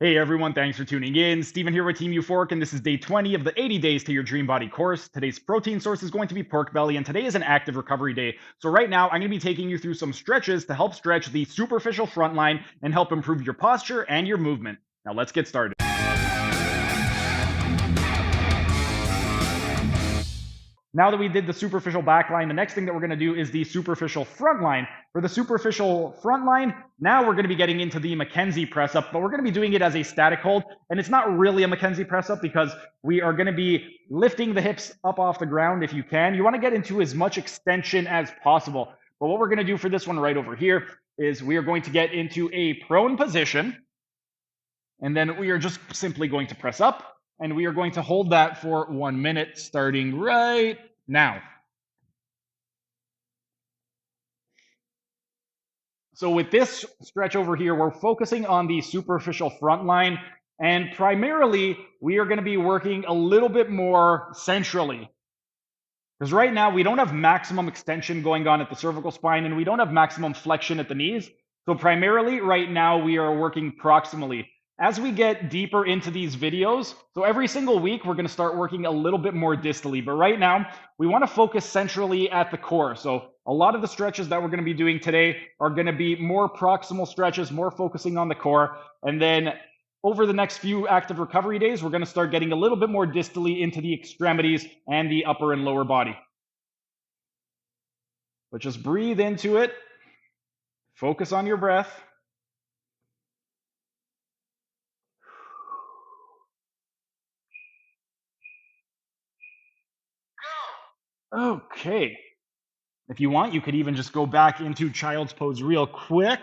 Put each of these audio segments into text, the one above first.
Hey everyone, thanks for tuning in. Steven here with Team Euphoric, and this is day 20 of the 80 Days to Your Dream Body course. Today's protein source is going to be pork belly, and today is an active recovery day. So, right now, I'm going to be taking you through some stretches to help stretch the superficial front line and help improve your posture and your movement. Now, let's get started. Now that we did the superficial back line, the next thing that we're going to do is the superficial front line. For the superficial front line, now we're going to be getting into the Mackenzie press up, but we're going to be doing it as a static hold. And it's not really a Mackenzie press up because we are going to be lifting the hips up off the ground if you can. You want to get into as much extension as possible. But what we're going to do for this one right over here is we are going to get into a prone position. And then we are just simply going to press up. And we are going to hold that for 1 minute, starting right now. So with this stretch over here, we're focusing on the superficial front line. And primarily, we are going to be working a little bit more centrally. Because right now, we don't have maximum extension going on at the cervical spine, and we don't have maximum flexion at the knees. So primarily, right now, we are working proximally. As we get deeper into these videos, so every single week, we're going to start working a little bit more distally. But right now, we want to focus centrally at the core. So a lot of the stretches that we're going to be doing today are going to be more proximal stretches, more focusing on the core. And then over the next few active recovery days, we're going to start getting a little bit more distally into the extremities and the upper and lower body. But just breathe into it. Focus on your breath. Okay. If you want, you could even just go back into child's pose real quick.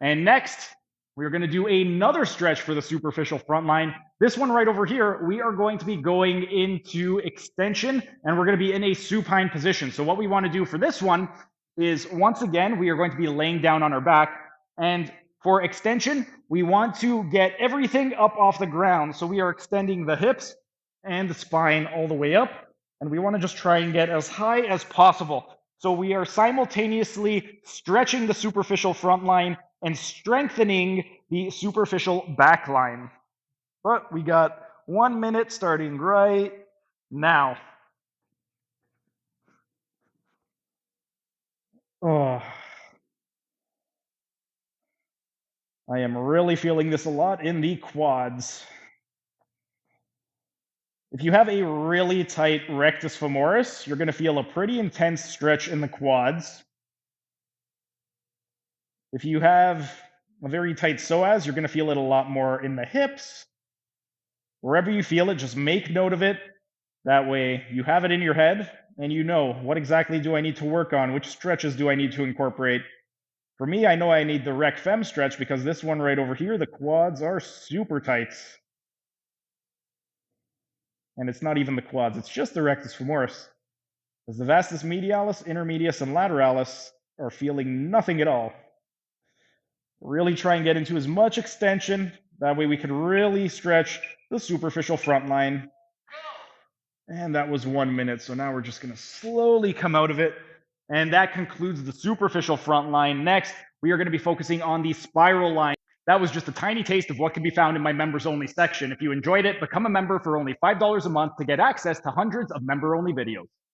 And next, we're going to do another stretch for the superficial front line. This one right over here, we are going to be going into extension, and we're going to be in a supine position. So what we want to do for this one is, once again, we are going to be laying down on our back. And for extension, we want to get everything up off the ground. So we are extending the hips and the spine all the way up. And we want to just try and get as high as possible. So we are simultaneously stretching the superficial front line and strengthening the superficial back line. But we got 1 minute starting right now. Oh, I am really feeling this a lot in the quads. If you have a really tight rectus femoris, you're going to feel a pretty intense stretch in the quads. If you have a very tight psoas, you're going to feel it a lot more in the hips. Wherever you feel it, just make note of it. That way you have it in your head and you know what exactly do I need to work on, which stretches do I need to incorporate. For me, I know I need the rec fem stretch because this one right over here, the quads are super tight. And it's not even the quads, it's just the rectus femoris. Because the vastus medialis, intermedius, and lateralis are feeling nothing at all. Really try and get into as much extension. That way we can really stretch the superficial front line. And that was 1 minute. So now we're just going to slowly come out of it. And that concludes the superficial front line. Next, we are going to be focusing on the spiral line. That was just a tiny taste of what can be found in my members only section. If you enjoyed it, become a member for only $5 a month to get access to hundreds of member only videos.